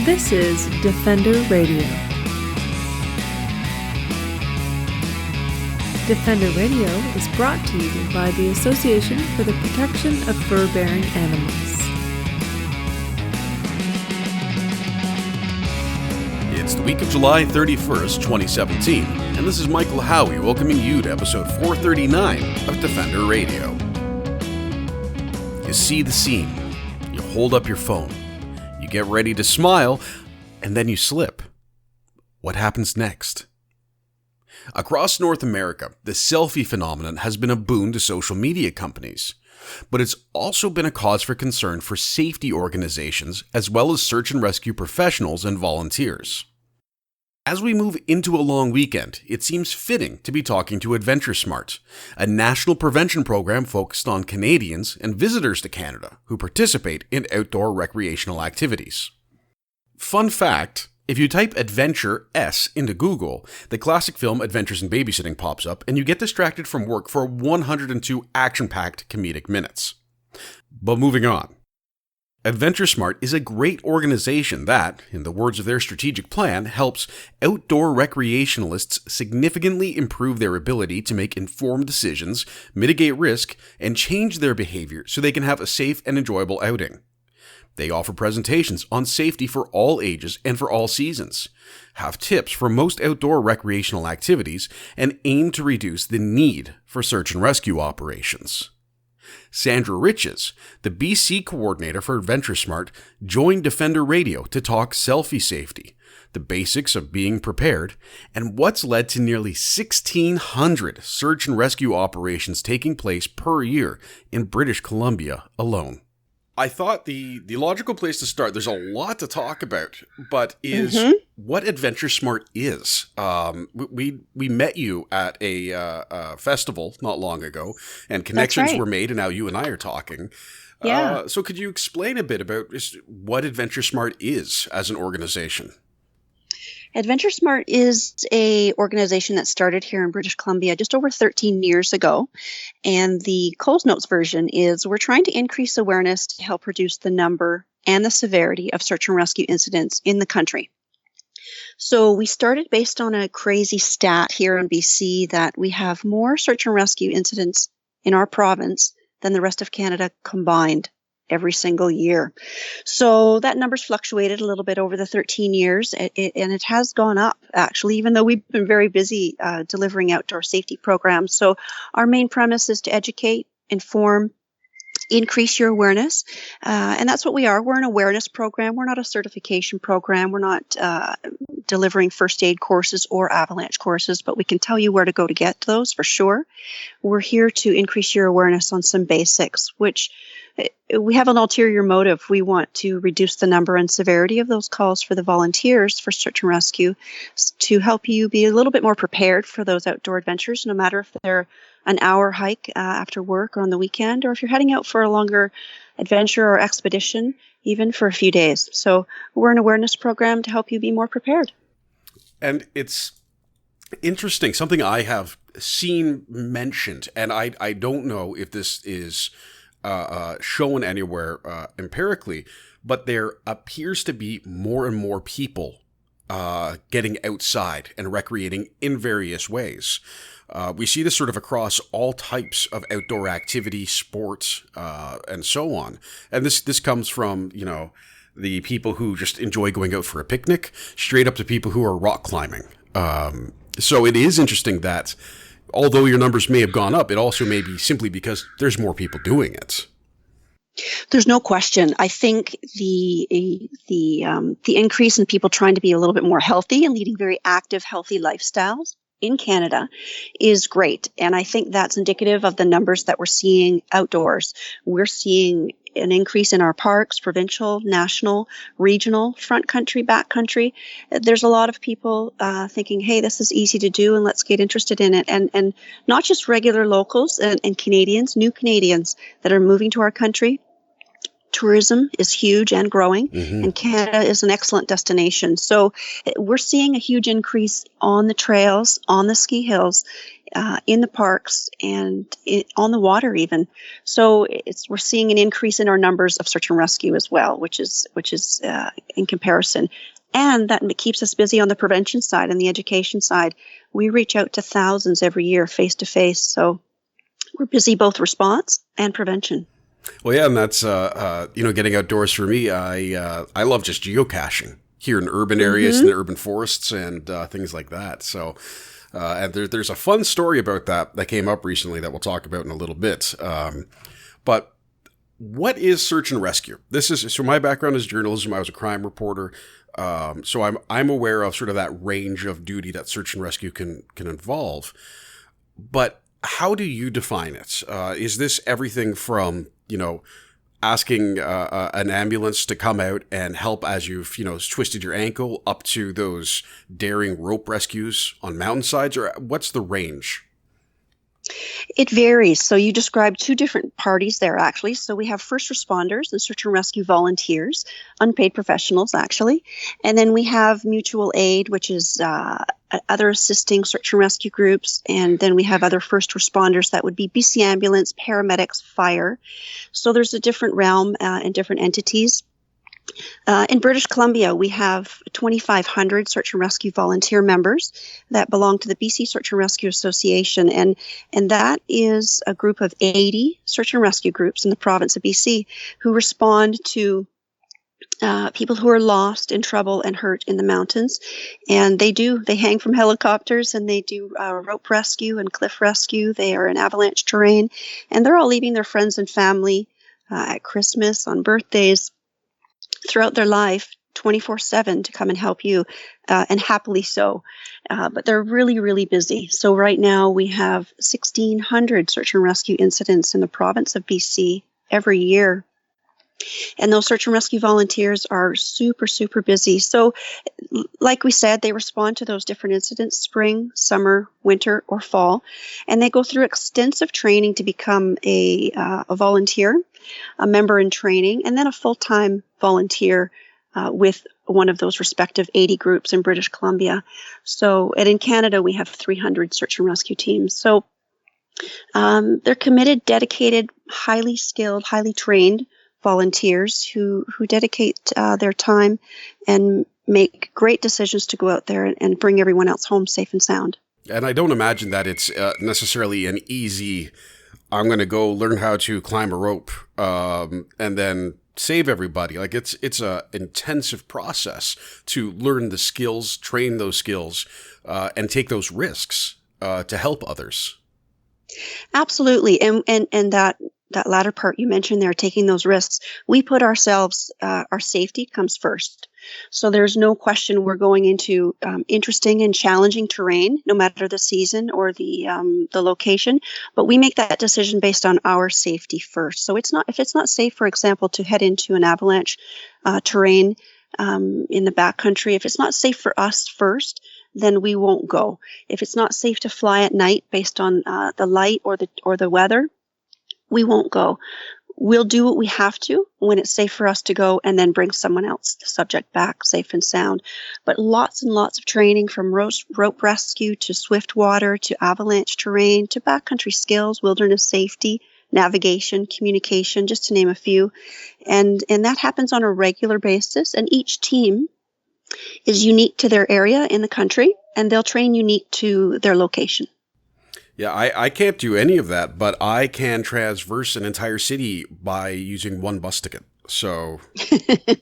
This is Defender Radio. Defender Radio is brought to you by the Association for the Protection of Fur-Bearing Animals. It's the week of July 31st, 2017, and this is Michael Howie welcoming you to episode 439 of Defender Radio. You see the scene, you hold up your phone, you get ready to smile, and then you slip. What happens next? Across North America, the selfie phenomenon has been a boon to social media companies, but it's also been a cause for concern for safety organizations as well as search and rescue professionals and volunteers. As we move into a long weekend, it seems fitting to be talking to AdventureSmart, a national prevention program focused on Canadians and visitors to Canada who participate in outdoor recreational activities. Fun fact, if you type Adventure S into Google, the classic film Adventures in Babysitting pops up and you get distracted from work for 102 action-packed comedic minutes. But moving on. AdventureSmart is a great organization that, in the words of their strategic plan, helps outdoor recreationalists significantly improve their ability to make informed decisions, mitigate risk, and change their behavior so they can have a safe and enjoyable outing. They offer presentations on safety for all ages and for all seasons, have tips for most outdoor recreational activities, and aim to reduce the need for search and rescue operations. Sandra Riches, the BC coordinator for AdventureSmart, joined Defender Radio to talk selfie safety, the basics of being prepared, and what's led to nearly 1,600 search and rescue operations taking place per year in British Columbia alone. I thought the logical place to start, there's a lot to talk about, but is what AdventureSmart is. We met you at a festival not long ago, and connections were made, and now you and I are talking. Yeah. So could you explain a bit about just what AdventureSmart is as an organization? AdventureSmart is a organization that started here in British Columbia just over 13 years ago. And the Coles Notes version is we're trying to increase awareness to help reduce the number and the severity of search and rescue incidents in the country. So we started based on a crazy stat here in BC that we have more search and rescue incidents in our province than the rest of Canada combined every single year. So that number's fluctuated a little bit over the 13 years, and it has gone up, actually, even though we've been very busy delivering outdoor safety programs. So our main premise is to educate, inform, increase your awareness, and that's what we are. We're an awareness program. We're not a certification program. We're not delivering first aid courses or avalanche courses, but we can tell you where to go to get those for sure. We're here to increase your awareness on some basics, which we have an ulterior motive. We want to reduce the number and severity of those calls for the volunteers for search and rescue to help you be a little bit more prepared for those outdoor adventures, no matter if they're an hour hike after work or on the weekend, or if you're heading out for a longer adventure or expedition, even for a few days. So we're an awareness program to help you be more prepared. And it's interesting, something I have seen mentioned, and I don't know if this is shown anywhere empirically, but there appears to be more and more people getting outside and recreating in various ways. We see this sort of across all types of outdoor activity, sports, and so on. And this comes from, the people who just enjoy going out for a picnic, straight up to people who are rock climbing. So it is interesting that although your numbers may have gone up, it also may be simply because there's more people doing it. There's no question. I think the increase in people trying to be a little bit more healthy and leading very active, healthy lifestyles in Canada is great. And I think that's indicative of the numbers that we're seeing outdoors. We're seeing an increase in our parks, provincial, national, regional, front country, back country. There's a lot of people thinking, hey, this is easy to do and let's get interested in it. And not just regular locals and Canadians, new Canadians that are moving to our country. Tourism is huge and growing, and Canada is an excellent destination. So we're seeing a huge increase on the trails, on the ski hills, in the parks and on the water even. So we're seeing an increase in our numbers of search and rescue as well, which is in comparison. And that keeps us busy on the prevention side and the education side. We reach out to thousands every year face to face. So we're busy both response and prevention. Well, yeah, and that's getting outdoors for me. I love just geocaching here in urban areas and urban forests and things like that. So, and there's a fun story about that came up recently that we'll talk about in a little bit. But what is search and rescue? So my background is journalism. I was a crime reporter. So I'm aware of sort of that range of duty that search and rescue can involve. But how do you define it? Is this everything from, asking an ambulance to come out and help as you've, twisted your ankle up to those daring rope rescues on mountainsides, or what's the range? It varies. So you described two different parties there, actually. So we have first responders and search and rescue volunteers, unpaid professionals, actually. And then we have mutual aid, which is other assisting search and rescue groups. And then we have other first responders that would be BC Ambulance, paramedics, fire. So there's a different realm and different entities. In British Columbia, we have 2,500 search and rescue volunteer members that belong to the BC Search and Rescue Association, and that is a group of 80 search and rescue groups in the province of BC who respond to people who are lost, in trouble, and hurt in the mountains. And they hang from helicopters, and they do rope rescue and cliff rescue. They are in avalanche terrain, and they're all leaving their friends and family at Christmas, on birthdays, throughout their life, 24/7 to come and help you, and happily so. But they're really, really busy. So right now we have 1,600 search and rescue incidents in the province of BC every year. And those search and rescue volunteers are super, super busy. So like we said, they respond to those different incidents, spring, summer, winter, or fall. And they go through extensive training to become a volunteer, a member in training, and then a full-time volunteer with one of those respective 80 groups in British Columbia. So, and in Canada, we have 300 search and rescue teams. So they're committed, dedicated, highly skilled, highly trained volunteers who dedicate their time and make great decisions to go out there and bring everyone else home safe and sound. And I don't imagine that it's necessarily an easy, I'm going to go learn how to climb a rope and then save everybody. Like it's a intensive process to learn the skills, train those skills, and take those risks to help others. Absolutely. And that latter part you mentioned there, taking those risks, we put ourselves, our safety comes first. So there's no question we're going into interesting and challenging terrain, no matter the season or the location. But we make that decision based on our safety first. So if it's not safe, for example, to head into an avalanche terrain in the backcountry, if it's not safe for us first, then we won't go. If it's not safe to fly at night based on the light or the weather, we won't go. We'll do what we have to when it's safe for us to go, and then bring someone else, the subject, back safe and sound. But lots and lots of training, from rope rescue to swift water to avalanche terrain to backcountry skills, wilderness safety, navigation, communication, just to name a few. And that happens on a regular basis. And each team is unique to their area in the country, and they'll train unique to their location. Yeah, I can't do any of that, but I can traverse an entire city by using one bus ticket. So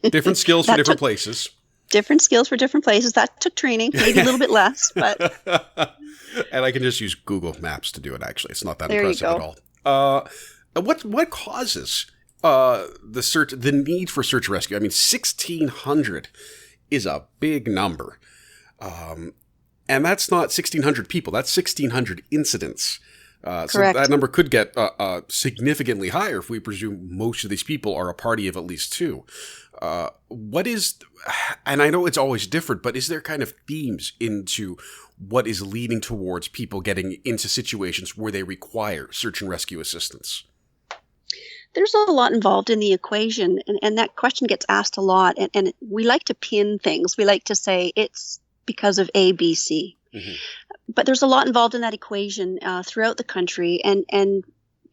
different skills for different places. Different skills for different places. That took training, maybe a little bit less, but. And I can just use Google Maps to do it, actually. It's not that impressive at all. What causes the need for search and rescue? I mean, 1,600 is a big number. And that's not 1,600 people. That's 1,600 incidents. So that number could get significantly higher if we presume most of these people are a party of at least two. And I know it's always different, but is there kind of themes into what is leading towards people getting into situations where they require search and rescue assistance? There's a lot involved in the equation, and that question gets asked a lot. And we like to pin things. We like to say it's because of A, B, C. Mm-hmm. but there's a lot involved in that equation throughout the country. And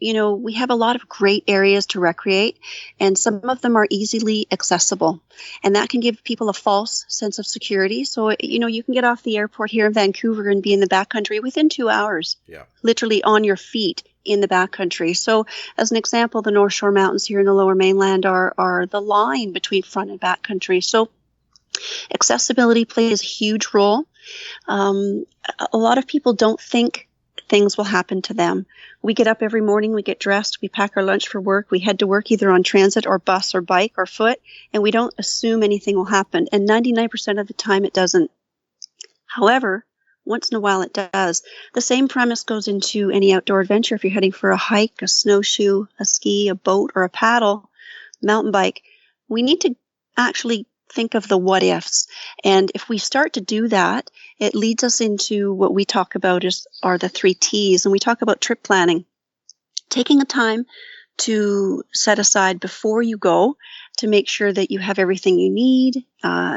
we have a lot of great areas to recreate, and some of them are easily accessible. And that can give people a false sense of security. So, you can get off the airport here in Vancouver and be in the backcountry within 2 hours, literally on your feet in the backcountry. So, as an example, the North Shore Mountains here in the Lower Mainland are the line between front and backcountry. So, accessibility plays a huge role. A lot of people don't think things will happen to them. We get up every morning, we get dressed, we pack our lunch for work, we head to work either on transit or bus or bike or foot, and we don't assume anything will happen. And 99% of the time it doesn't. However, once in a while it does. The same premise goes into any outdoor adventure. If you're heading for a hike, a snowshoe, a ski, a boat, or a paddle, mountain bike, we need to actually think of the what ifs. And if we start to do that, it leads us into what we talk about are the 3 T's. And we talk about trip planning. Taking the time to set aside before you go to make sure that you have everything you need,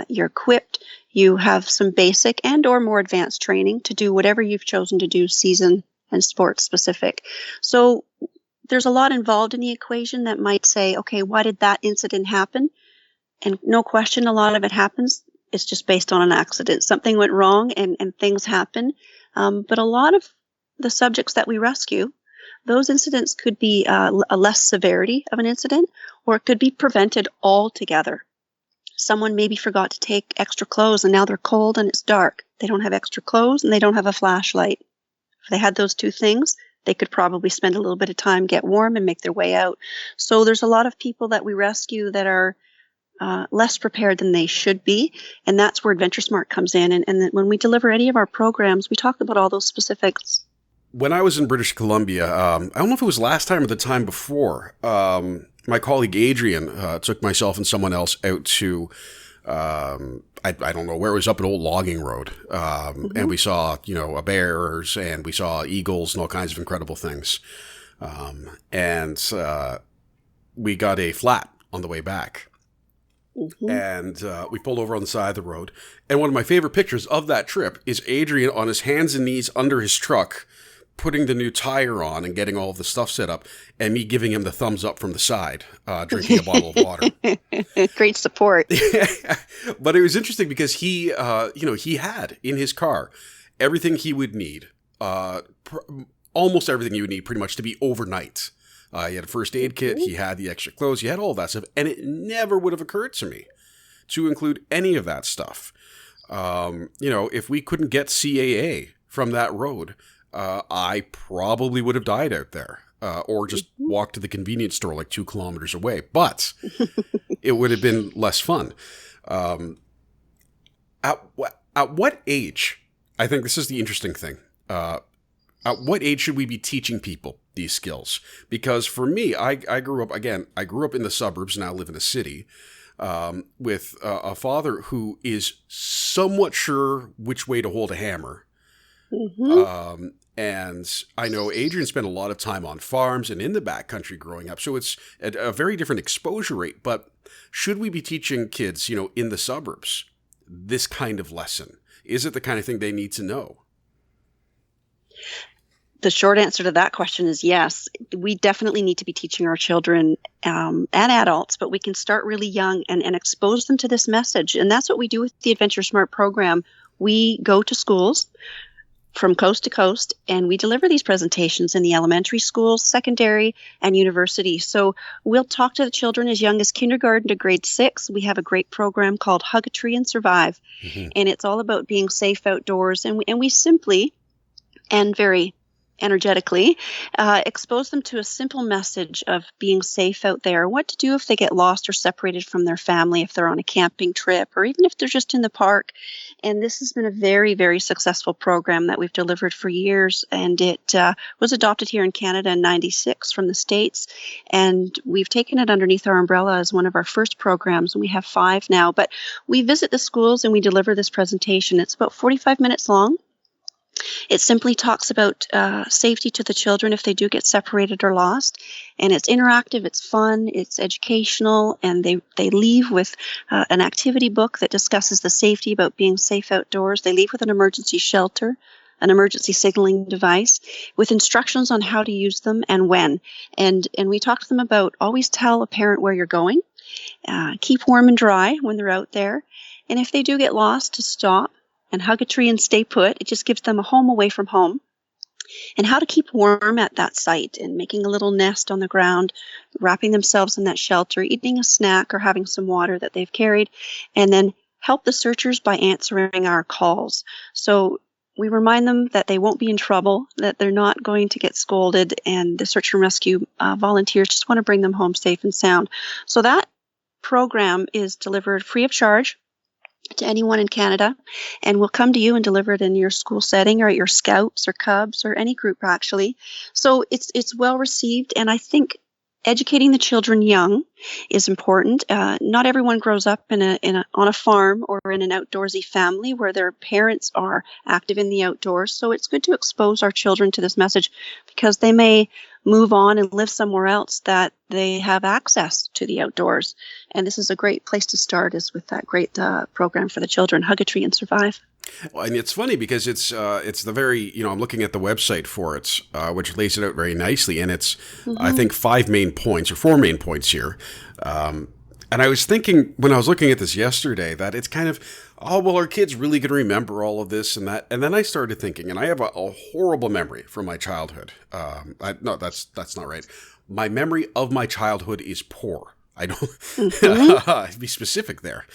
you're equipped, you have some basic and or more advanced training to do whatever you've chosen to do, season and sports specific. So there's a lot involved in the equation that might say, okay, why did that incident happen? And no question, a lot of it happens. It's just based on an accident. Something went wrong and things happen. But a lot of the subjects that we rescue, those incidents could be a less severity of an incident, or it could be prevented altogether. Someone maybe forgot to take extra clothes and now they're cold and it's dark. They don't have extra clothes and they don't have a flashlight. If they had those 2 things, they could probably spend a little bit of time, get warm, and make their way out. So there's a lot of people that we rescue that are less prepared than they should be. And that's where AdventureSmart comes in. And when we deliver any of our programs, we talk about all those specifics. When I was in British Columbia, I don't know if it was last time or the time before, my colleague Adrian took myself and someone else out to, I don't know where it was, up an old logging road. And we saw, bears, and we saw eagles and all kinds of incredible things. And we got a flat on the way back. And we pulled over on the side of the road. And one of my favorite pictures of that trip is Adrian on his hands and knees under his truck, putting the new tire on and getting all of the stuff set up, and me giving him the thumbs up from the side, drinking a bottle of water. Great support. But it was interesting because he had in his car everything he would need, almost everything he would need pretty much to be overnight. He had a first aid kit, he had the extra clothes, he had all that stuff, and it never would have occurred to me to include any of that stuff. If we couldn't get CAA from that road, I probably would have died out there, or just walked to the convenience store like 2 kilometers away, but it would have been less fun. At what age, I think this is the interesting thing, at what age should we be teaching people these skills? Because for me, I grew up in the suburbs, now live in a city, with a father who is somewhat sure which way to hold a hammer. And I know Adrian spent a lot of time on farms and in the backcountry growing up, so it's a very different exposure rate. But should we be teaching kids, in the suburbs, this kind of lesson? Is it the kind of thing they need to know? The short answer to that question is yes. We definitely need to be teaching our children and adults, but we can start really young and expose them to this message. And that's what we do with the AdventureSmart program. We go to schools from coast to coast, and we deliver these presentations in the elementary schools, secondary, and university. So we'll talk to the children as young as kindergarten to grade 6. We have a great program called Hug a Tree and Survive, and it's all about being safe outdoors. And we simply and very energetically expose them to a simple message of being safe out there, what to do if they get lost or separated from their family, if they're on a camping trip, or even if they're just in the park. And this has been a very, very successful program that we've delivered for years. And it was adopted here in Canada in '96 from the States. And we've taken it underneath our umbrella as one of our first programs. And we have 5 now. But we visit the schools and we deliver this presentation. It's about 45 minutes long. It simply talks about safety to the children if they do get separated or lost. And it's interactive, it's fun, it's educational, and they leave with an activity book that discusses the safety about being safe outdoors. They leave with an emergency shelter, an emergency signaling device with instructions on how to use them and when. And we talk to them about always tell a parent where you're going, keep warm and dry when they're out there. And if they do get lost, to stop and hug a tree and stay put. It just gives them a home away from home. And how to keep warm at that site and making a little nest on the ground, wrapping themselves in that shelter, eating a snack or having some water that they've carried, and then help the searchers by answering our calls. So we remind them that they won't be in trouble, that they're not going to get scolded, and the search and rescue volunteers just want to bring them home safe and sound. So that program is delivered free of charge to anyone in Canada, and we'll come to you and deliver it in your school setting or at your Scouts or Cubs or any group, actually. So it's well received, and I think educating the children young is important. Not everyone grows up on a farm or in an outdoorsy family where their parents are active in the outdoors. So it's good to expose our children to this message, because they may move on and live somewhere else that they have access to the outdoors. And this is a great place to start, is with that great program for the children, Hug a Tree and Survive. Well, and it's funny because it's the very, I'm looking at the website for it, which lays it out very nicely. And it's, I think, 4 main points here. And I was thinking when I was looking at this yesterday that it's kind of, are kids really going to remember all of this and that? And then I started thinking, and I have a horrible memory from my childhood. No, that's not right. My memory of my childhood is poor. I don't be specific there.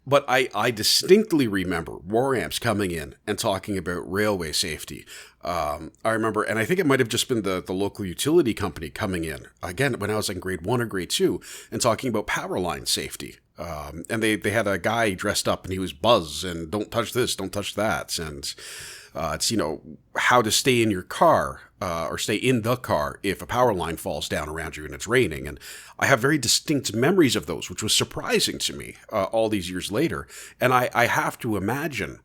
But I distinctly remember war amps coming in and talking about railway safety. I remember, and I think it might have just been the local utility company coming in, again, when I was in grade 1 or grade 2, and talking about power line safety. And they had a guy dressed up, and he was Buzz, and don't touch this, don't touch that. And it's, how to stay in your car or stay in the car if a power line falls down around you and it's raining. And I have very distinct memories of those, which was surprising to me all these years later. And I have to imagine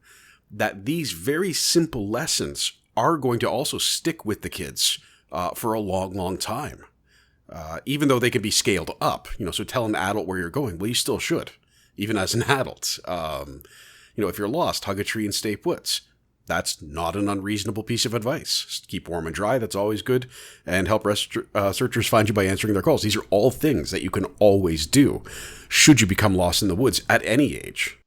that these very simple lessons are going to also stick with the kids for a long, long time. Even though they can be scaled up, so tell an adult where you're going. Well, you still should, even as an adult. If you're lost, hug a tree and stay put. That's not an unreasonable piece of advice. Just keep warm and dry. That's always good. And help searchers find you by answering their calls. These are all things that you can always do should you become lost in the woods at any age.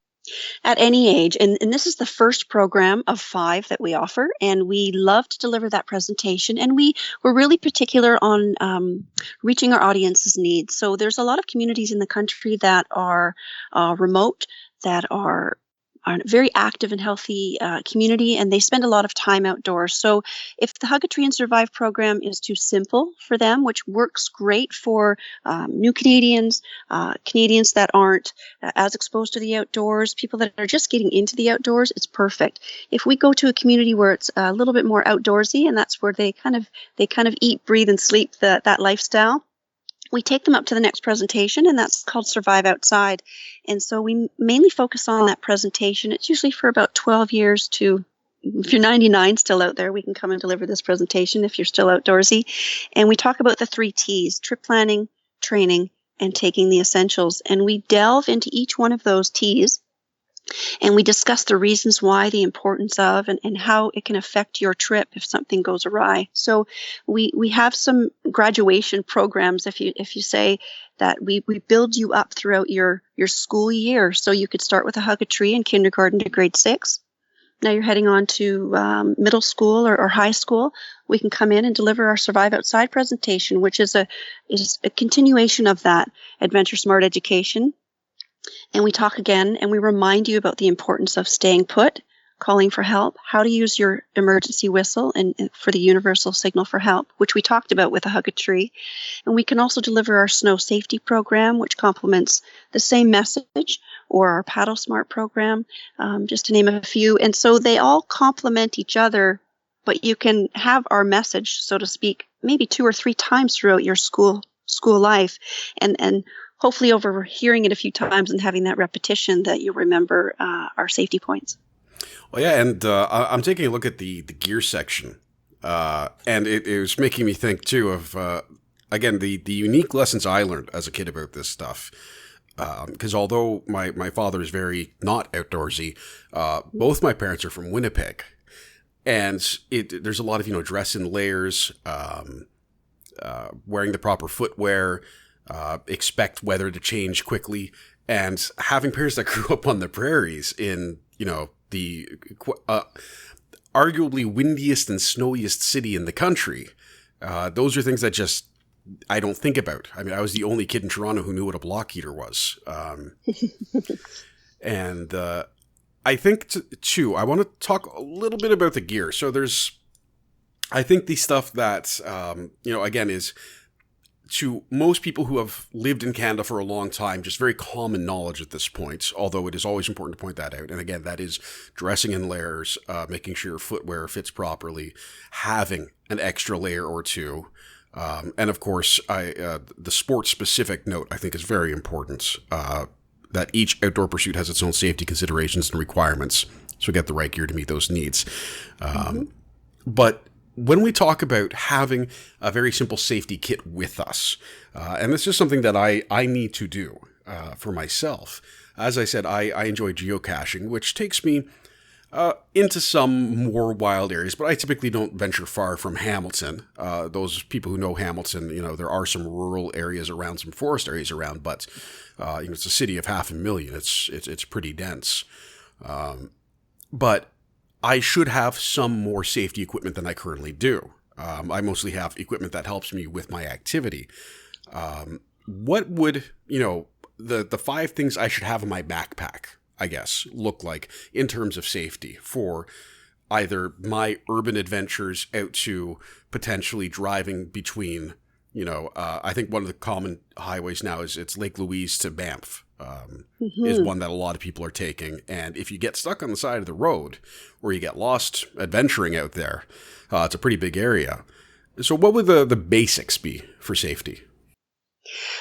At any age. And this is the first program of 5 that we offer. And we love to deliver that presentation. And we're really particular on reaching our audience's needs. So there's a lot of communities in the country that are remote, that are a very active and healthy community, and they spend a lot of time outdoors. So if the Hug a Tree and Survive program is too simple for them, which works great for new Canadians, Canadians that aren't as exposed to the outdoors, people that are just getting into the outdoors, it's perfect. If we go to a community where it's a little bit more outdoorsy, and that's where they kind of eat, breathe, and sleep that lifestyle, we take them up to the next presentation, and that's called Survive Outside. And so we mainly focus on that presentation. It's usually for about 12 years to, if you're 99 still out there, we can come and deliver this presentation if you're still outdoorsy. And we talk about the 3 T's: trip planning, training, and taking the essentials. And we delve into each one of those T's, and we discuss the reasons why, the importance of, and how it can affect your trip if something goes awry. So we have some graduation programs, if you say that we build you up throughout your school year. So you could start with a Hug a Tree in kindergarten to grade 6. Now you're heading on to middle school or high school. We can come in and deliver our Survive Outside presentation, which is a continuation of that AdventureSmart education. And we talk again, and we remind you about the importance of staying put, calling for help, how to use your emergency whistle and for the universal signal for help, which we talked about with a Hug a Tree. And we can also deliver our snow safety program, which complements the same message, or our Paddle Smart program, just to name a few. And so they all complement each other, but you can have our message, so to speak, maybe 2 or 3 times throughout your school life. And hopefully over hearing it a few times and having that repetition, that you remember our safety points. Well, yeah, and I'm taking a look at the gear section, and it was making me think, too, of, again, the unique lessons I learned as a kid about this stuff. Because although my father is very not outdoorsy, both my parents are from Winnipeg. And there's a lot of, dress in layers, wearing the proper footwear, expect weather to change quickly. And having parents that grew up on the prairies in, the arguably windiest and snowiest city in the country, those are things that just I don't think about. I mean, I was the only kid in Toronto who knew what a block heater was. And I think, too, I want to talk a little bit about the gear. So I think the stuff that, again, is to most people who have lived in Canada for a long time, just very common knowledge at this point, although it is always important to point that out. And again, that is dressing in layers, making sure your footwear fits properly, having an extra layer or two. And of course, the sport-specific note, I think, is very important, that each outdoor pursuit has its own safety considerations and requirements. So get the right gear to meet those needs. But when we talk about having a very simple safety kit with us, and this is something that I need to do for myself. As I said, I enjoy geocaching, which takes me into some more wild areas, but I typically don't venture far from Hamilton. Those people who know Hamilton, there are some rural areas around, some forest areas around, but it's a city of 500,000. It's pretty dense. But I should have some more safety equipment than I currently do. I mostly have equipment that helps me with my activity. What would, the 5 things I should have in my backpack, I guess, look like in terms of safety for either my urban adventures out to potentially driving between, I think one of the common highways now it's Lake Louise to Banff. Is one that a lot of people are taking. And if you get stuck on the side of the road or you get lost adventuring out there, it's a pretty big area. So what would the basics be for safety?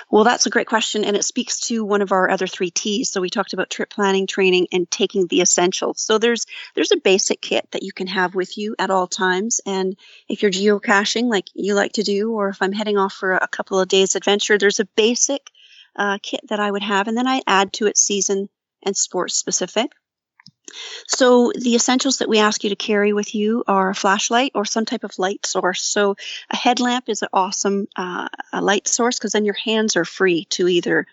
Well, that's a great question, and it speaks to one of our other 3 T's. So we talked about trip planning, training, and taking the essentials. So there's a basic kit that you can have with you at all times. And if you're geocaching like you like to do, or if I'm heading off for a couple of days adventure, there's a basic kit that I would have, and then I add to it season and sports specific. So the essentials that we ask you to carry with you are a flashlight or some type of light source. So a headlamp is an awesome light source, because then your hands are free to either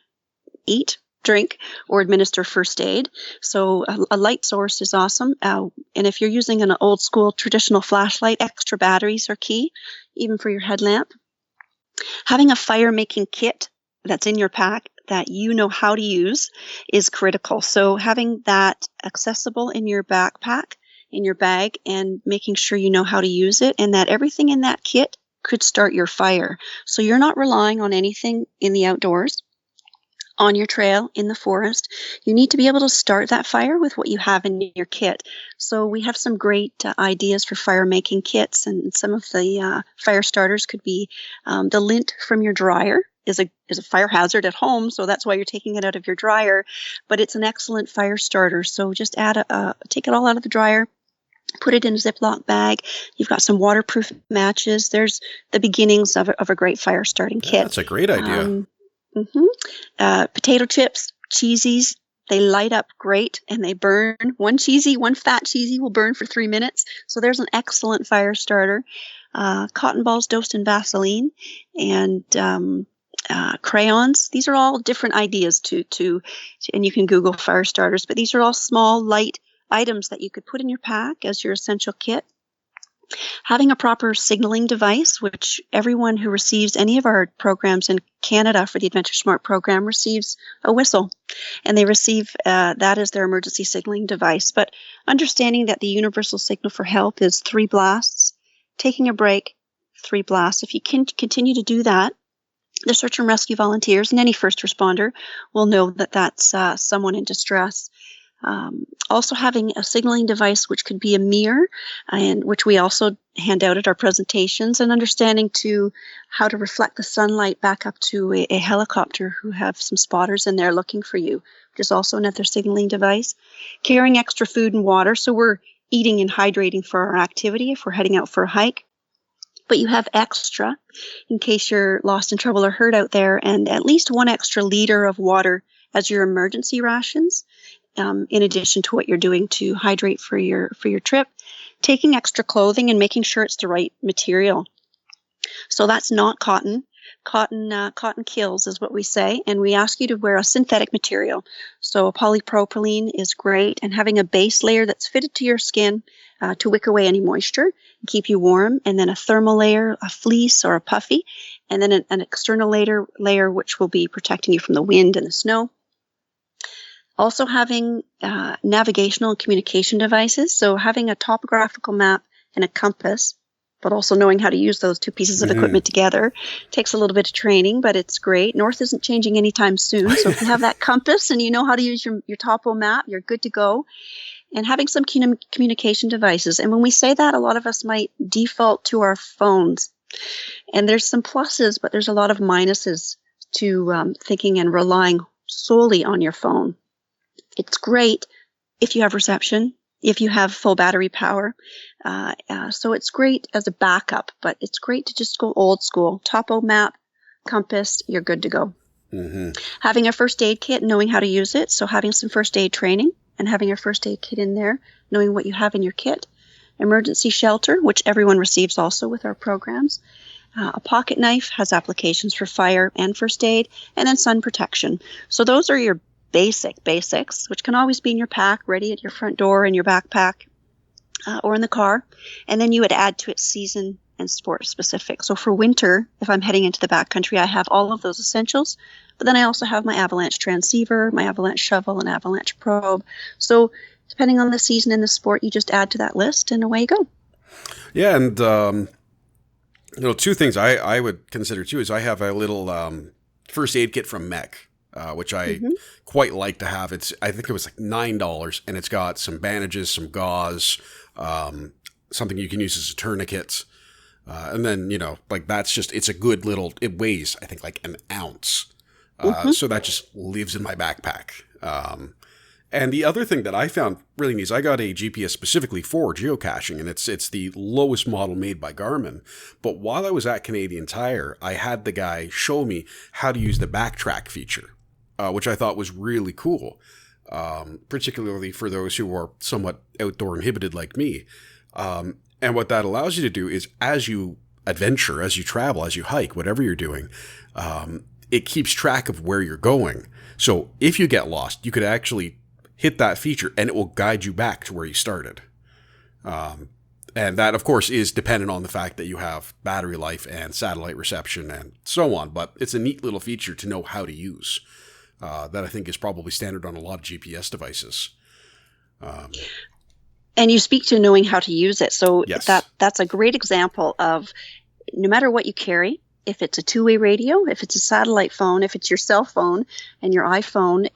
eat, drink, or administer first aid. So a light source is awesome. And if you're using an old school traditional flashlight, extra batteries are key, even for your headlamp. Having a fire making kit that's in your pack that you know how to use is critical. So having that accessible in your backpack, in your bag, and making sure you know how to use it, and that everything in that kit could start your fire. So you're not relying on anything in the outdoors, on your trail, in the forest. You need to be able to start that fire with what you have in your kit. So we have some great ideas for fire making kits, and some of the fire starters could be the lint from your dryer is a fire hazard at home, so that's why you're taking it out of your dryer, but it's an excellent fire starter. So just take it all out of the dryer, put it in a Ziploc bag. You've got some waterproof matches. There's the beginnings of a great fire starting kit. That's a great idea. Potato chips, cheesies, they light up great and they burn. One fat cheesy will burn for 3 minutes. So there's an excellent fire starter. Cotton balls doused in Vaseline, and crayons. These are all different ideas and you can Google fire starters, but these are all small, light items that you could put in your pack as your essential kit. Having a proper signaling device, which everyone who receives any of our programs in Canada for the AdventureSmart program receives a whistle, and they receive that as their emergency signaling device. But understanding that the universal signal for help is 3 blasts, taking a break, 3 blasts. If you can continue to do that, the search and rescue volunteers and any first responder will know that that's someone in distress. Also having a signaling device, which could be a mirror, and which we also hand out at our presentations, and understanding how to reflect the sunlight back up to a helicopter who have some spotters in there looking for you, which is also another signaling device. Carrying extra food and water, so we're eating and hydrating for our activity if we're heading out for a hike. But you have extra in case you're lost in trouble or hurt out there, and at least 1 extra liter of water as your emergency rations, in addition to what you're doing to hydrate for your trip. taking extra clothing and making sure it's the right material. So that's not cotton. Cotton kills is what we say, and we ask you to wear a synthetic material. So polypropylene is great, and having a base layer that's fitted to your skin to wick away any moisture and keep you warm, and then a thermal layer, a fleece or a puffy, and then an external layer which will be protecting you from the wind and the snow. Also having navigational and communication devices, so having a topographical map and a compass, but also knowing how to use those two pieces of equipment together takes a little bit of training, but it's great. North isn't changing anytime soon, so if you have that compass and you know how to use your topo map, you're good to go. And having some communication devices. And when we say that, a lot of us might default to our phones. And there's some pluses, but there's a lot of minuses to thinking and relying solely on your phone. It's great if you have reception, if you have full battery power. So it's great as a backup, but it's great to just go old school. Topo map, compass, you're good to go. Mm-hmm. Having a first aid kit, knowing how to use it. So having some first aid training and having your first aid kit in there, knowing what you have in your kit. Emergency shelter, which everyone receives also with our programs. A pocket knife has applications for fire and first aid, and then sun protection. So those are your basics, which can always be in your pack, ready at your front door, in your backpack, or in the car. And then you would add to it season and sport specific. So for winter, if I'm heading into the backcountry, I have all of those essentials. But then I also have my avalanche transceiver, my avalanche shovel, and avalanche probe. So depending on the season and the sport, you just add to that list, and away you go. Yeah, and two things I would consider too is I have a little first aid kit from Mech, which I quite like to have. I think it was like $9, and it's got some bandages, some gauze, something you can use as a tourniquet. And then, it's a good little, it weighs, I think, like an ounce. So that just lives in my backpack. And the other thing that I found really neat is I got a GPS specifically for geocaching, and it's the lowest model made by Garmin. But while I was at Canadian Tire, I had the guy show me how to use the backtrack feature, which I thought was really cool, particularly for those who are somewhat outdoor inhibited like me. And what that allows you to do is as you adventure, as you travel, as you hike, whatever you're doing, it keeps track of where you're going. So if you get lost, you could actually hit that feature and it will guide you back to where you started. And that, of course, is dependent on the fact that you have battery life and satellite reception and so on. But it's a neat little feature to know how to use that I think is probably standard on a lot of GPS devices. And you speak to knowing how to use it. So yes. that's a great example of no matter what you carry, if it's a two-way radio, if it's a satellite phone, if it's your cell phone and your iPhone,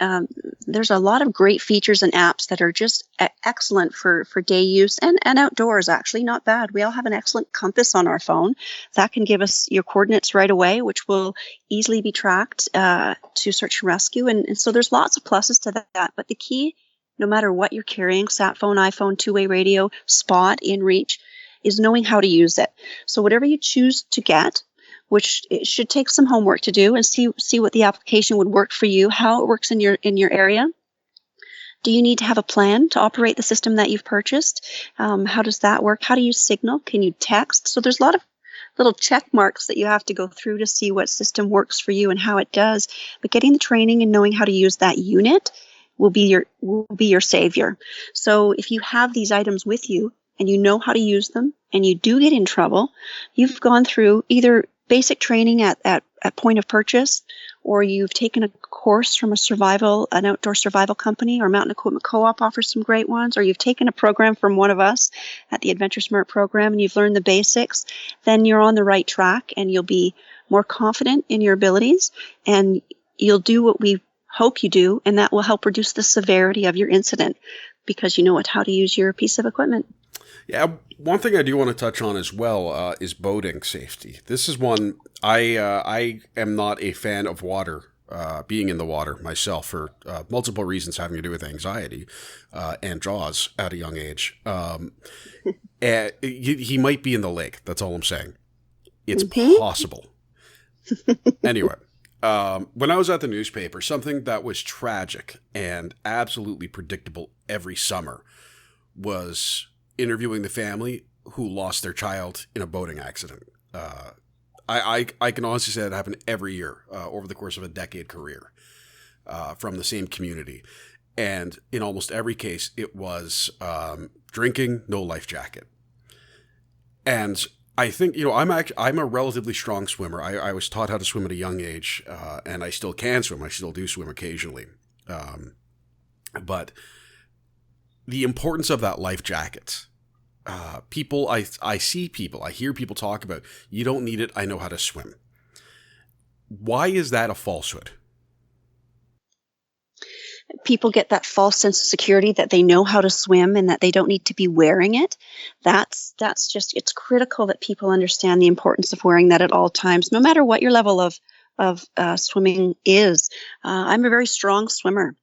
there's a lot of great features and apps that are just excellent for day use and outdoors, actually. Not bad. We all have an excellent compass on our phone. That can give us your coordinates right away, which will easily be tracked to search and rescue. And so there's lots of pluses to that. But the key, no matter what you're carrying, sat phone, iPhone, two-way radio, Spot, InReach, is knowing how to use it. So whatever you choose to get, which it should take some homework to do and see what the application would work for you, how it works in your area. Do you need to have a plan to operate the system that you've purchased? How does that work? How do you signal? Can you text? So there's a lot of little check marks that you have to go through to see what system works for you and how it does. But getting the training and knowing how to use that unit will be your savior. So if you have these items with you and you know how to use them and you do get in trouble, you've gone through either basic training at point of purchase, or you've taken a course from an outdoor survival company, or Mountain Equipment Co-op offers some great ones, or you've taken a program from one of us at the AdventureSmart program and you've learned the basics, then you're on the right track and you'll be more confident in your abilities and you'll do what we hope you do, and that will help reduce the severity of your incident because you know how to use your piece of equipment. Yeah, one thing I do want to touch on as well is boating safety. This is one I am not a fan of water, being in the water myself for multiple reasons having to do with anxiety and jaws at a young age. He might be in the lake. That's all I'm saying. It's possible. Anyway, when I was at the newspaper, something that was tragic and absolutely predictable every summer was interviewing the family who lost their child in a boating accident. I can honestly say that happened every year over the course of a decade career from the same community. And in almost every case, it was drinking, no life jacket. And I think, I'm a relatively strong swimmer. I was taught how to swim at a young age, and I still can swim. I still do swim occasionally. But the importance of that life jacket, people, I see people, I hear people talk about, you don't need it, I know how to swim. Why is that a falsehood? People get that false sense of security that they know how to swim and that they don't need to be wearing it. That's just, it's critical that people understand the importance of wearing that at all times, no matter what your level of swimming is. I'm a very strong swimmer.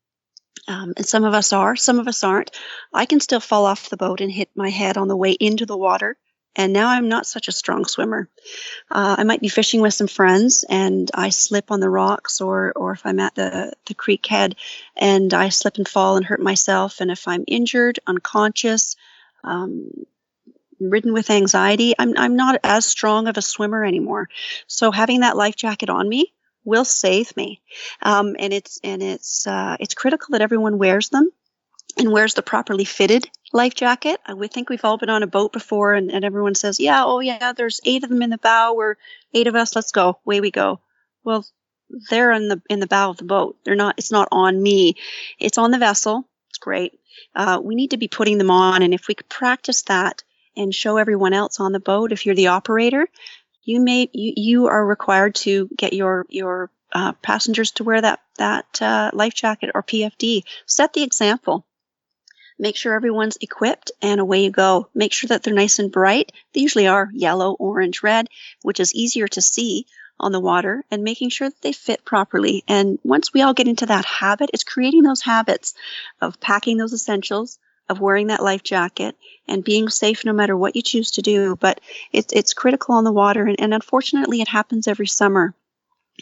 And some of us are, some of us aren't. I can still fall off the boat and hit my head on the way into the water. And now I'm not such a strong swimmer. I might be fishing with some friends and I slip on the rocks, or if I'm at the creek head and I slip and fall and hurt myself. And if I'm injured, unconscious, ridden with anxiety, I'm not as strong of a swimmer anymore. So having that life jacket on me will save me. And it's critical that everyone wears them and wears the properly fitted life jacket. I think we've all been on a boat before and everyone says, there's 8 of them in the bow. We're 8 of us. Let's go. Away we go. Well, they're in the bow of the boat. It's not on me. It's on the vessel. It's great. We need to be putting them on. And if we could practice that and show everyone else on the boat, if you're the operator, you are required to get your passengers to wear that life jacket or PFD. Set the example. Make sure everyone's equipped and away you go. Make sure that they're nice and bright. They usually are yellow, orange, red, which is easier to see on the water, and making sure that they fit properly. And once we all get into that habit, it's creating those habits of packing those essentials, of wearing that life jacket and being safe no matter what you choose to do. But it's critical on the water. And unfortunately, it happens every summer.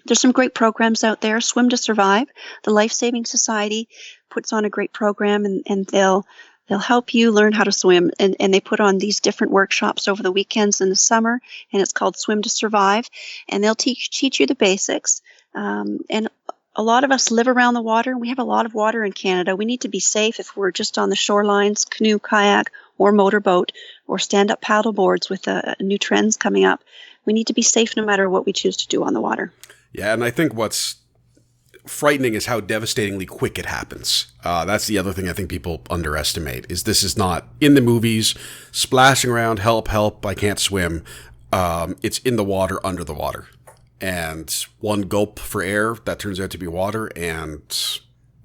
There's some great programs out there. Swim to Survive, the Life Saving Society puts on a great program, and they'll help you learn how to swim. And they put on these different workshops over the weekends in the summer, and it's called Swim to Survive. And they'll teach you the basics. And a lot of us live around the water. We have a lot of water in Canada. We need to be safe if we're just on the shorelines, canoe, kayak, or motorboat, or stand-up paddle boards with new trends coming up. We need to be safe no matter what we choose to do on the water. Yeah, and I think what's frightening is how devastatingly quick it happens. That's the other thing I think people underestimate, is this is not in the movies, splashing around, help, I can't swim. It's in the water, under the water. And one gulp for air, that turns out to be water, and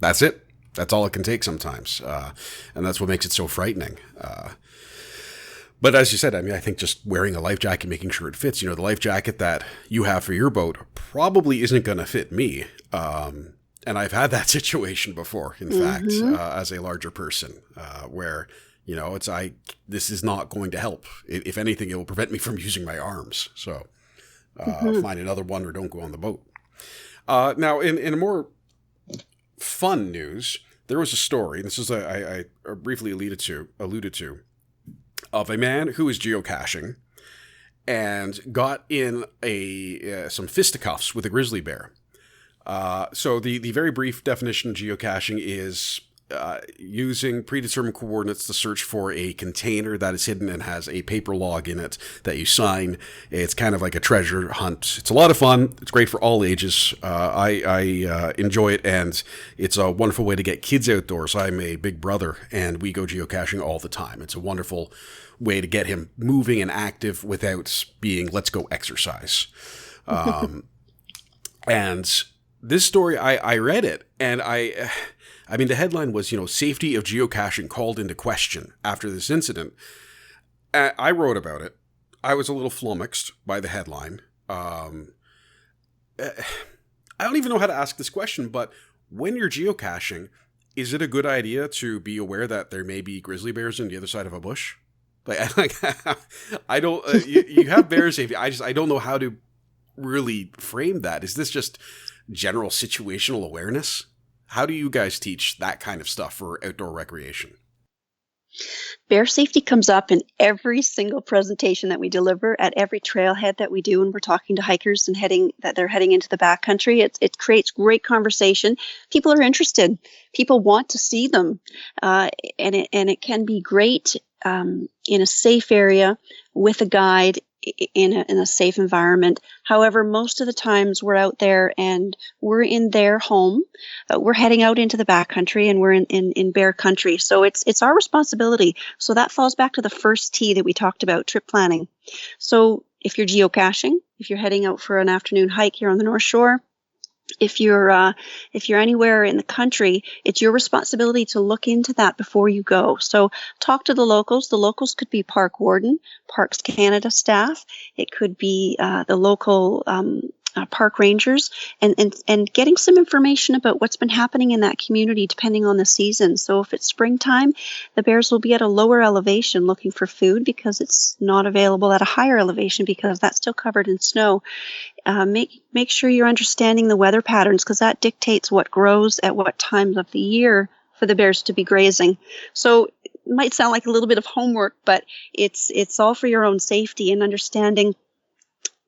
that's it. That's all it can take sometimes. And that's what makes it so frightening. But as you said, I think just wearing a life jacket, making sure it fits, the life jacket that you have for your boat probably isn't going to fit me. And I've had that situation before, in fact, as a larger person, where, this is not going to help. If anything, it will prevent me from using my arms. So find another one or don't go on the boat. Now, in a more fun news, there was a story, this is I briefly alluded to, of a man who was geocaching and got in some fisticuffs with a grizzly bear. So the very brief definition of geocaching is using predetermined coordinates to search for a container that is hidden and has a paper log in it that you sign. It's kind of like a treasure hunt. It's a lot of fun. It's great for all ages. I enjoy it, and it's a wonderful way to get kids outdoors. I'm a big brother, and we go geocaching all the time. It's a wonderful way to get him moving and active without being, let's go exercise. And this story, I read it, and the headline was, safety of geocaching called into question after this incident. I wrote about it. I was a little flummoxed by the headline. I don't even know how to ask this question, but when you're geocaching, is it a good idea to be aware that there may be grizzly bears on the other side of a bush? I don't, you have bear safety. I don't know how to really frame that. Is this just general situational awareness? How do you guys teach that kind of stuff for outdoor recreation? Bear safety comes up in every single presentation that we deliver, at every trailhead that we do when we're talking to hikers and they're heading into the backcountry. It creates great conversation. People are interested. People want to see them, and it can be great in a safe area with a guide in a safe environment. However, most of the times we're out there and we're in their home. We're heading out into the backcountry and we're in bear country. So it's our responsibility. So that falls back to the first T that we talked about, trip planning. So if you're geocaching, if you're heading out for an afternoon hike here on the North Shore, if you're anywhere in the country, it's your responsibility to look into that before you go. So talk to the locals. The locals could be park warden, Parks Canada staff. It could be the local park rangers, and getting some information about what's been happening in that community depending on the season. So if it's springtime, the bears will be at a lower elevation looking for food because it's not available at a higher elevation because that's still covered in snow. Make sure you're understanding the weather patterns because that dictates what grows at what times of the year for the bears to be grazing. So it might sound like a little bit of homework, but it's all for your own safety and understanding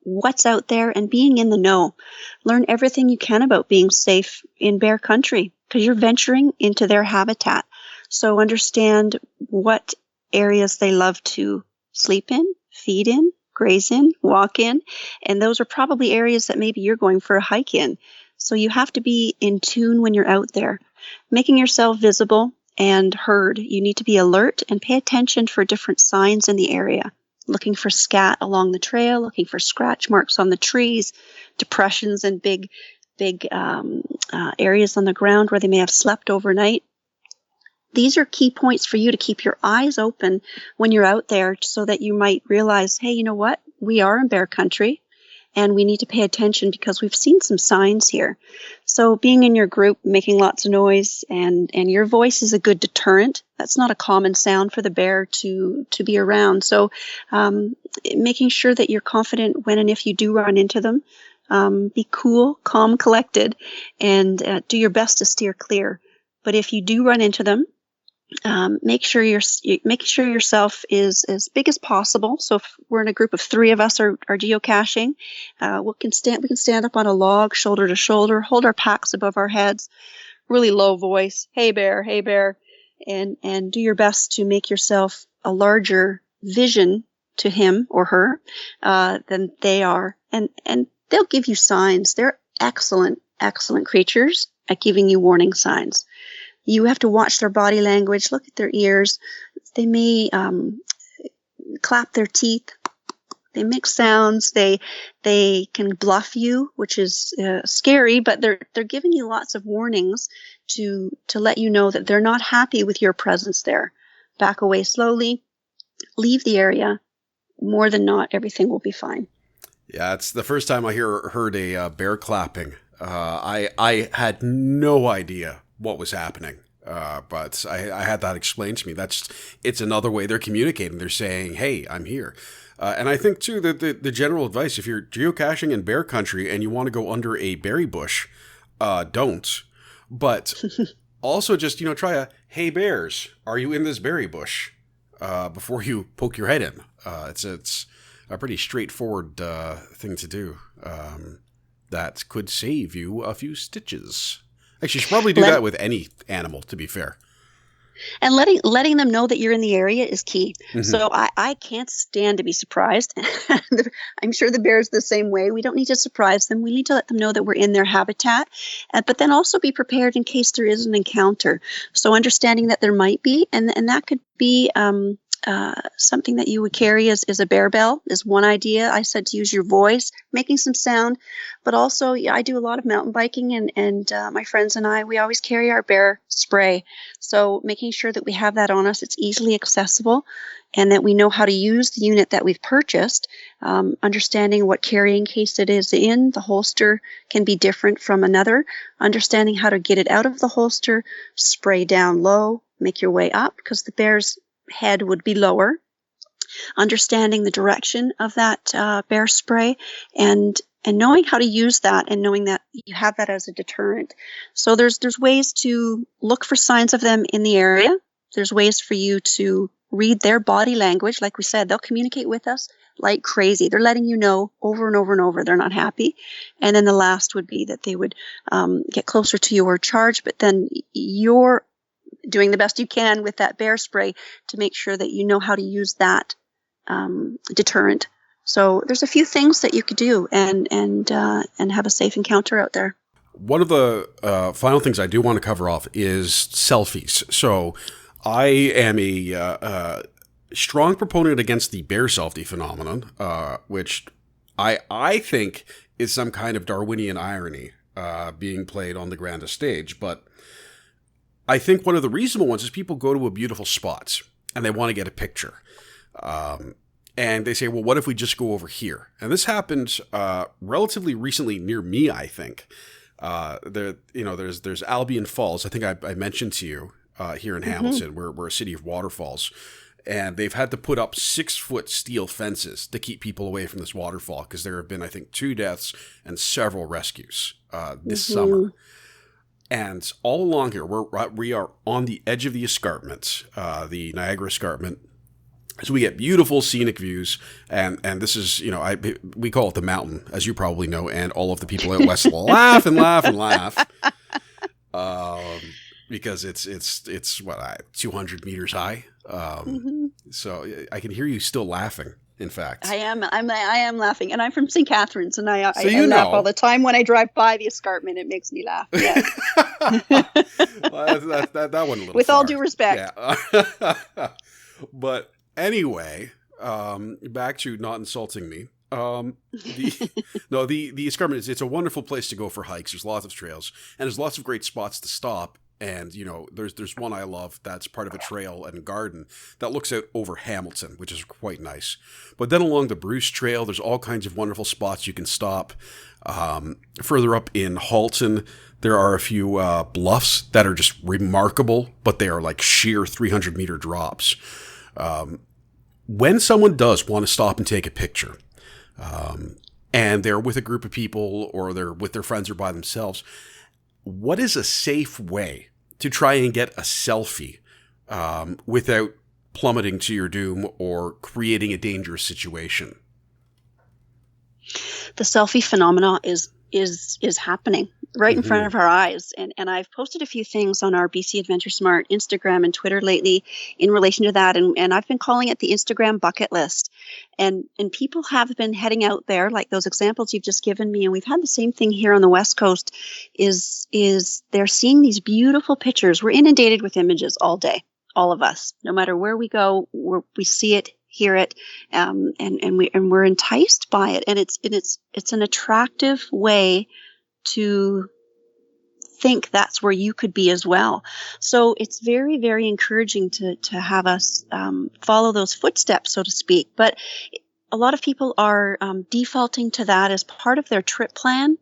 what's out there and being in the know. Learn everything you can about being safe in bear country because you're venturing into their habitat. So understand what areas they love to sleep in, feed in, graze in, walk in, and those are probably areas that maybe you're going for a hike in. So you have to be in tune when you're out there, making yourself visible and heard. You need to be alert and pay attention for different signs in the area. Looking for scat along the trail, looking for scratch marks on the trees, depressions and big areas on the ground where they may have slept overnight. These are key points for you to keep your eyes open when you're out there so that you might realize, hey, you know what? We are in bear country and we need to pay attention because we've seen some signs here. So being in your group, making lots of noise, and your voice is a good deterrent. That's not a common sound for the bear to be around. So making sure that you're confident when and if you do run into them. Be cool, calm, collected, and do your best to steer clear. But if you do run into them, make sure yourself is as big as possible. So if we're in a group of 3 of us are geocaching, we can stand up on a log, shoulder to shoulder, hold our packs above our heads, really low voice, hey bear, and do your best to make yourself a larger vision to him or her than they are, and they'll give you signs. They're excellent creatures at giving you warning signs. You have to watch their body language, look at their ears. They may clap their teeth. They make sounds. They can bluff you, which is scary, but they're giving you lots of warnings to let you know that they're not happy with your presence there. Back away slowly. Leave the area. More than not, everything will be fine. Yeah, it's the first time I heard a bear clapping. I had no idea what was happening. But I had that explained to me. It's another way they're communicating. They're saying, hey, I'm here. And I think, too, that the general advice, if you're geocaching in bear country and you want to go under a berry bush, don't. But also just, try a, hey, bears, are you in this berry bush? Before you poke your head in. It's a pretty straightforward thing to do. That could save you a few stitches. Actually, you should probably do that with any animal, to be fair. And letting them know that you're in the area is key. Mm-hmm. So I can't stand to be surprised. I'm sure the bear's the same way. We don't need to surprise them. We need to let them know that we're in their habitat, but then also be prepared in case there is an encounter. So understanding that there might be, and that could be something that you would carry is a bear bell is one idea. I said to use your voice, making some sound, but also I do a lot of mountain biking and my friends and we always carry our bear spray. So making sure that we have that on us, it's easily accessible and that we know how to use the unit that we've purchased, understanding what carrying case it is in. The holster can be different from another, understanding how to get it out of the holster, spray down low, make your way up because the bear's head would be lower, understanding the direction of that bear spray and knowing how to use that and knowing that you have that as a deterrent. So there's ways to look for signs of them in the area There's ways for you to read their body language. Like we said, they'll communicate with us like crazy. They're letting you know over and over and over they're not happy. And then the last would be that they would get closer to you or charge, but then you're doing the best you can with that bear spray to make sure that you know how to use that deterrent. So there's a few things that you could do and have a safe encounter out there. One of the final things I do want to cover off is selfies. So I am a strong proponent against the bear selfie phenomenon, which I think is some kind of Darwinian irony being played on the grandest stage. But I think one of the reasonable ones is people go to a beautiful spot and they want to get a picture. And they say, well, what if we just go over here? And this happened relatively recently near me, I think. There's Albion Falls. I think I mentioned to you here in Hamilton. We're a city of waterfalls. And they've had to put up 6-foot steel fences to keep people away from this waterfall because there have been, I think, 2 deaths and several rescues this summer. And all along here, we are on the edge of the escarpment, the Niagara Escarpment. So we get beautiful scenic views, and this is, we call it the mountain, as you probably know, and all of the people out west laugh and laugh and laugh, because it's 200 meters high. So I can hear you still laughing. In fact, I am laughing, and I'm from St. Catharines, and I laugh all the time when I drive by the escarpment. It makes me laugh. Yeah. Well, that one a little. With far. all due respect. Yeah. But anyway, back to not insulting me. The escarpment it's a wonderful place to go for hikes. There's lots of trails, and there's lots of great spots to stop. And, there's one I love that's part of a trail and garden that looks out over Hamilton, which is quite nice. But then along the Bruce Trail, there's all kinds of wonderful spots you can stop. Further up in Halton, there are a few bluffs that are just remarkable, but they are like sheer 300-meter drops. When someone does want to stop and take a picture, and they're with a group of people or they're with their friends or by themselves, what is a safe way to try and get a selfie without plummeting to your doom or creating a dangerous situation? The selfie phenomena is happening right in front of our eyes. And I've posted a few things on our BC AdventureSmart Instagram and Twitter lately in relation to that. And I've been calling it the Instagram bucket list. And people have been heading out there, like those examples you've just given me. And we've had the same thing here on the West Coast is they're seeing these beautiful pictures. We're inundated with images all day, all of us. No matter where we go, we see it, hear it, and we're enticed by it. And it's an attractive way to think that's where you could be as well. So it's very, very encouraging to have us follow those footsteps, so to speak. But a lot of people are defaulting to that as part of their trip plan,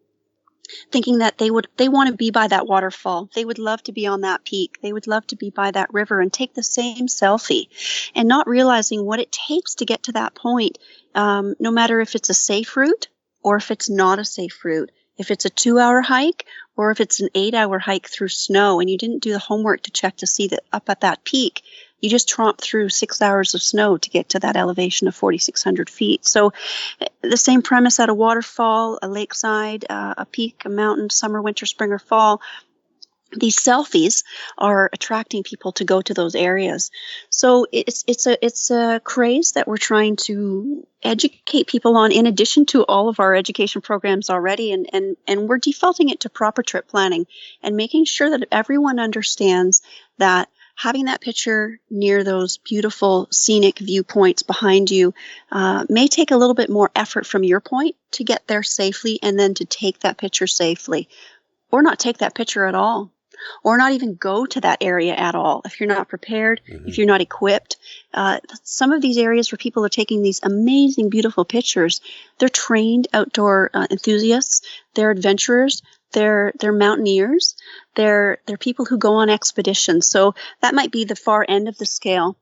thinking that they want to be by that waterfall. They would love to be on that peak. They would love to be by that river and take the same selfie, and not realizing what it takes to get to that point, no matter if it's a safe route or if it's not a safe route. If it's a 2-hour hike or if it's an 8-hour hike through snow and you didn't do the homework to check to see that up at that peak, you just tromped through 6 hours of snow to get to that elevation of 4,600 feet. So the same premise at a waterfall, a lakeside, a peak, a mountain, summer, winter, spring, or fall. These selfies are attracting people to go to those areas. So it's a craze that we're trying to educate people on, in addition to all of our education programs already. And we're defaulting it to proper trip planning and making sure that everyone understands that having that picture near those beautiful scenic viewpoints behind you may take a little bit more effort from your point to get there safely, and then to take that picture safely, or not take that picture at all, or not even go to that area at all if you're not prepared, if you're not equipped. Some of these areas where people are taking these amazing, beautiful pictures, they're trained outdoor enthusiasts, they're adventurers, they're mountaineers, they're people who go on expeditions. So that might be the far end of the scale.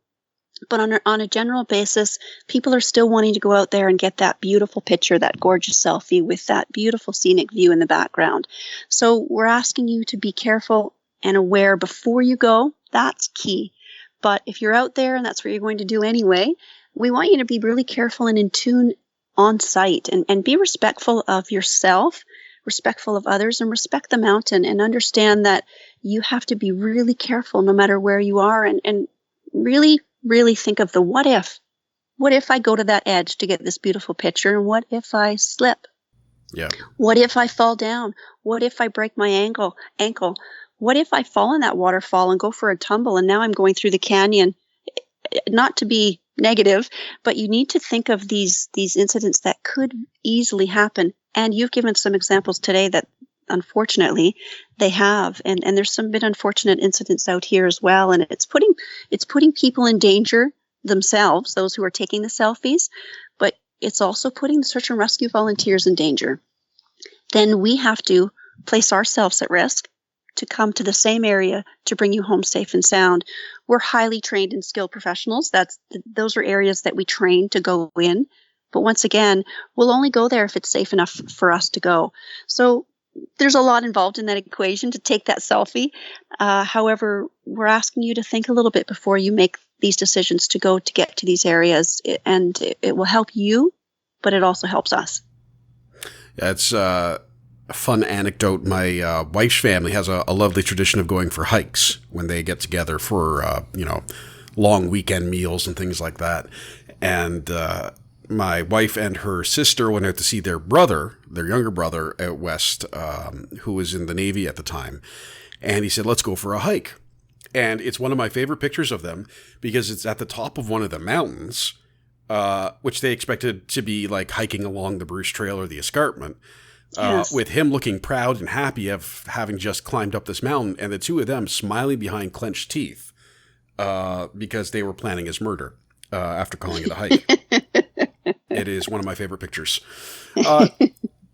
But on a general basis, people are still wanting to go out there and get that beautiful picture, that gorgeous selfie with that beautiful scenic view in the background. So we're asking you to be careful and aware before you go. That's key. But if you're out there and that's what you're going to do anyway, we want you to be really careful and in tune on site, and be respectful of yourself, respectful of others, and respect the mountain, and understand that you have to be really careful no matter where you are, and really, really think of the what if. What if I go to that edge to get this beautiful picture, and what if I slip? Yeah. What if I fall down? What if I break my ankle? What if I fall in that waterfall and go for a tumble, and now I'm going through the canyon? Not to be negative, but you need to think of these incidents that could easily happen. And you've given some examples today that unfortunately they have. And there's some bit unfortunate incidents out here as well. And it's putting people in danger themselves, those who are taking the selfies, but it's also putting the search and rescue volunteers in danger. Then we have to place ourselves at risk to come to the same area to bring you home safe and sound. We're highly trained and skilled professionals. Those are areas that we train to go in. But once again, we'll only go there if it's safe enough for us to go. So there's a lot involved in that equation to take that selfie. However, we're asking you to think a little bit before you make these decisions to get to these areas. And it will help you, but it also helps us. Yeah, it's a fun anecdote. My wife's family has a lovely tradition of going for hikes when they get together for, long weekend meals and things like that. And my wife and her sister went out to see their younger brother out west, who was in the Navy at the time. And he said, let's go for a hike. And it's one of my favorite pictures of them because it's at the top of one of the mountains, which they expected to be like hiking along the Bruce Trail or the escarpment. Yes. With him looking proud and happy of having just climbed up this mountain, and the two of them smiling behind clenched teeth because they were planning his murder after calling it a hike. It is one of my favorite pictures.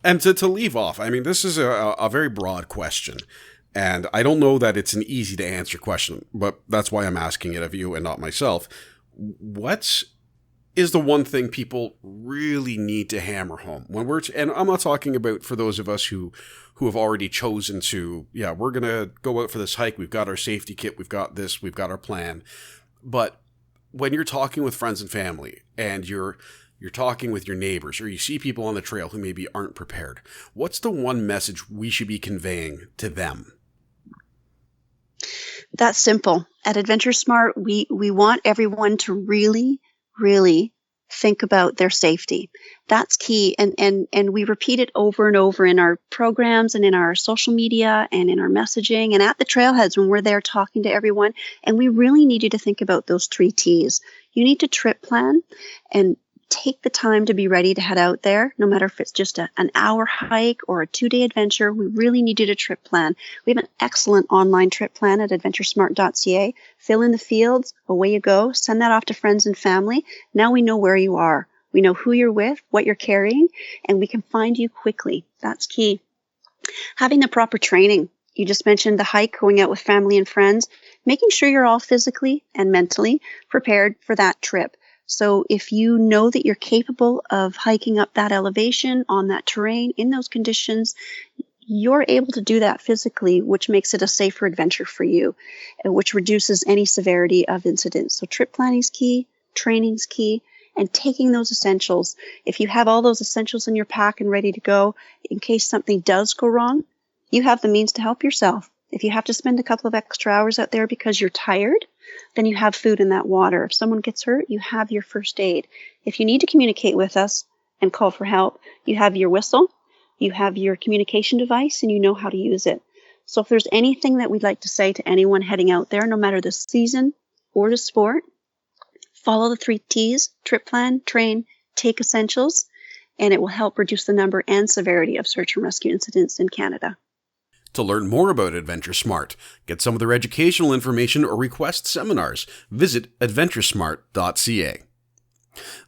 And to leave off, I mean, this is a very broad question, and I don't know that it's an easy to answer question, but that's why I'm asking it of you and not myself. What is the one thing people really need to hammer home and I'm not talking about for those of us who have already chosen to, we're going to go out for this hike. We've got our safety kit. We've got this, we've got our plan. But when you're talking with friends and family and you're talking with your neighbors or you see people on the trail who maybe aren't prepared, what's the one message we should be conveying to them? That's simple. At AdventureSmart, we want everyone to really think about their safety. That's key. And we repeat it over and over in our programs and in our social media and in our messaging and at the trailheads when we're there talking to everyone. And we really need you to think about those 3 T's. You need to trip plan and take the time to be ready to head out there, no matter if it's just an hour hike or a 2-day adventure. We really need you to trip plan. We have an excellent online trip plan at adventuresmart.ca. Fill in the fields, away you go, send that off to friends and family. Now we know where you are. We know who you're with, what you're carrying, and we can find you quickly. That's key. Having the proper training. You just mentioned the hike, going out with family and friends, making sure you're all physically and mentally prepared for that trip. So if you know that you're capable of hiking up that elevation on that terrain in those conditions, you're able to do that physically, which makes it a safer adventure for you, which reduces any severity of incidents. So trip planning's key, training's key, and taking those essentials. If you have all those essentials in your pack and ready to go, in case something does go wrong, you have the means to help yourself. If you have to spend a couple of extra hours out there because you're tired, then you have food and that water. If someone gets hurt, you have your first aid. If you need to communicate with us and call for help, you have your whistle, you have your communication device, and you know how to use it. So if there's anything that we'd like to say to anyone heading out there, no matter the season or the sport, follow the 3 T's, trip plan, train, take essentials, and it will help reduce the number and severity of search and rescue incidents in Canada. To learn more about AdventureSmart, get some of their educational information, or request seminars, visit adventuresmart.ca.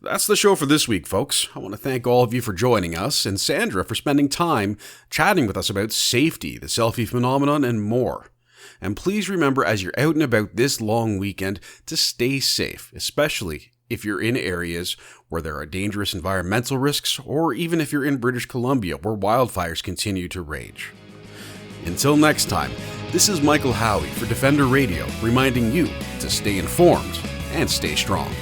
That's the show for this week, folks. I want to thank all of you for joining us, and Sandra for spending time chatting with us about safety, the selfie phenomenon, and more. And please remember, as you're out and about this long weekend, to stay safe, especially if you're in areas where there are dangerous environmental risks, or even if you're in British Columbia, where wildfires continue to rage. Until next time, this is Michael Howie for Defender Radio, reminding you to stay informed and stay strong.